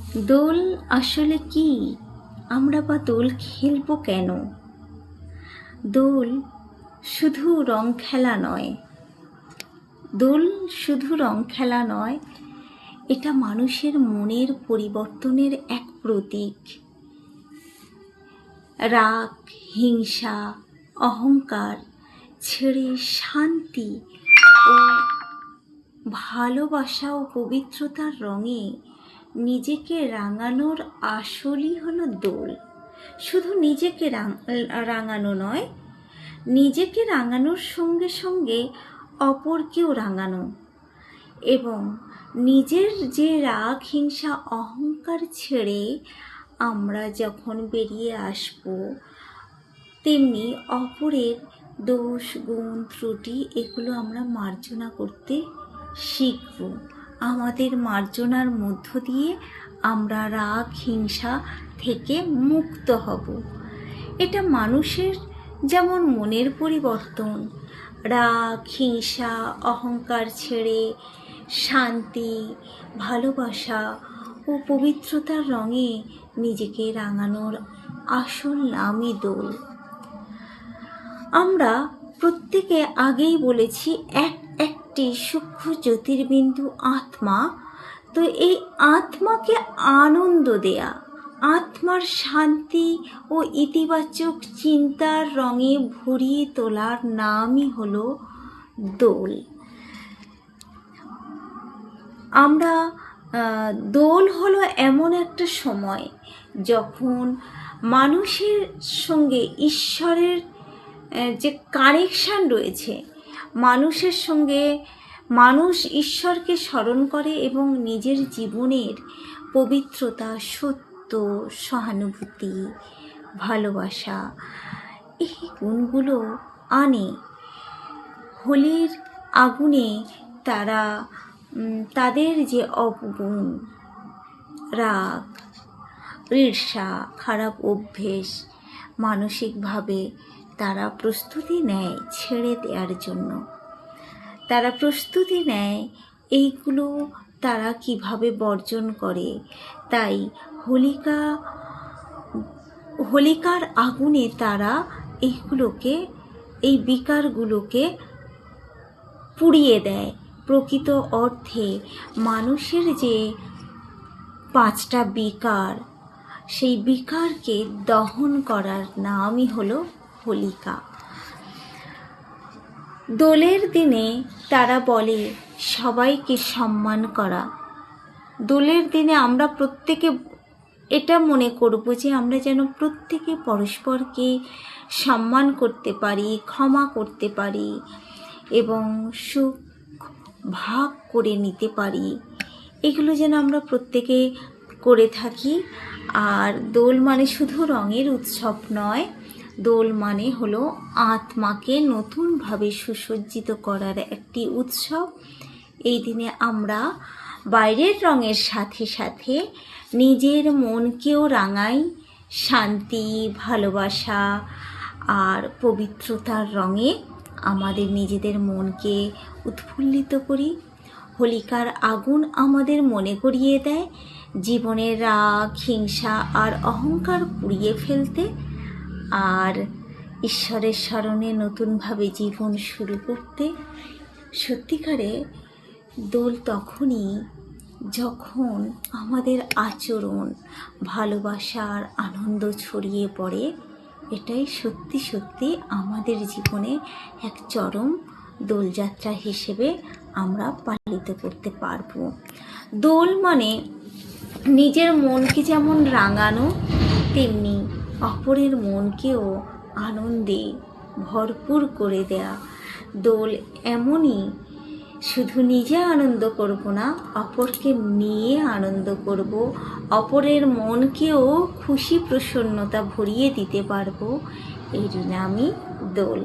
দোল আসলে কি? আমরা বা দোল খেলবো কেন? দোল শুধু রং খেলা নয়, দোল শুধু রং খেলা নয়, এটা মানুষের মনের পরিবর্তনের এক প্রতীক। রাগ, হিংসা, অহংকার ছেড়ে শান্তি ও ভালোবাসা ও পবিত্রতার রঙে নিজেকে রাঙানোর আসলই হলো দোল। শুধু নিজেকে রাঙানো নয়, নিজেকে রাঙানোর সঙ্গে সঙ্গে অপরকেও রাঙানো এবং নিজের যে রাগ, হিংসা, অহংকার ছেড়ে আমরা যখন বেরিয়ে আসব, তেমনি অপরের দোষ, গুণ, ত্রুটি এগুলো আমরা মার্জনা করতে শিখব। আমাদের মার্জনার মধ্য দিয়ে আমরা রাগ, হিংসা থেকে মুক্ত হব। এটা মানুষের যেমন মনের পরিবর্তন, রাগ, হিংসা, অহংকার ছেড়ে শান্তি, ভালোবাসা ও পবিত্রতার রঙে নিজেকে রাঙানোর আসল নামই দোল। আমরা প্রত্যেকে আগেই বলেছি একটি সূক্ষ্ম জ্যোতির্বিন্দু আত্মা। তো এই আত্মাকে আনন্দ দেয়া, আত্মার শান্তি ও ইতিবাচক চিন্তার রঙে ভরিয়ে তোলার নামই হলো দোল। আমরা দোল হলো এমন একটা সময় যখন মানুষের সঙ্গে ঈশ্বরের যে কানেকশান রয়েছে, মানুষের সঙ্গে মানুষ ঈশ্বরকে স্মরণ করে এবং নিজের জীবনের পবিত্রতা, সত্য, সহানুভূতি, ভালোবাসা এই গুণগুলো আনে। হোলির আগুনে তারা তাদের যে অবগুণ, রাগ, ঈর্ষা, খারাপ অভ্যেস মানসিকভাবে তারা প্রস্তুতি নেয় ছেড়ে দেওয়ার জন্য। তারা প্রস্তুতি নেয় এইগুলো তারা কিভাবে বর্জন করে। তাই হোলিকার আগুনে তারা এই বিকারগুলোকে পুড়িয়ে দেয়। প্রকৃত অর্থে মানুষের যে 5টা বিকার, সেই বিকারকে দহন করার নামই হলো হোলিকা। দোলের দিনে তারা বলে সবাইকে সম্মান করা। দোলের দিনে আমরা প্রত্যেকে এটা মনে করব যে আমরা যেন প্রত্যেকে পরস্পরকে সম্মান করতে পারি, ক্ষমা করতে পারি এবং সুখ ভাগ করে নিতে পারি। এগুলো যেন আমরা প্রত্যেকে করে থাকি। আর দোল মানে শুধু রঙের উৎসব নয়, দোল মানে হলো আত্মাকে নতুনভাবে সুসজ্জিত করার একটি উৎসব। এই দিনে আমরা বাইরের রঙের সাথে সাথে নিজের মনকেও রাঙাই শান্তি, ভালোবাসা আর পবিত্রতার রঙে আমাদের নিজেদের মনকে উৎফুল্লিত করি। হোলিকার আগুন আমাদের মনে করিয়ে দেয় জীবনের রাগ, হিংসা আর অহংকার পুড়িয়ে ফেলতে আর ঈশ্বরের স্মরণে নতুনভাবে জীবন শুরু করতে। সত্যিকারে দোল তখনই যখন আমাদের আচরণ, ভালোবাসার আনন্দ ছড়িয়ে পড়ে। এটাই সত্যি সত্যি আমাদের জীবনে এক চরম দোলযাত্রা হিসেবে আমরা পালিত করতে পারবো। দোল মানে নিজের মনকে যেমন রাঙানো, তেমনি অপরের মনকেও আনন্দে ভরপুর করে দেয়া। দোল এমনই, শুধু নিজে আনন্দ করব না, অপরকে নিয়ে আনন্দ করব, অপরের মনকেও খুশি প্রসন্নতা ভরিয়ে দিতে পারবো। এর নামই দোল।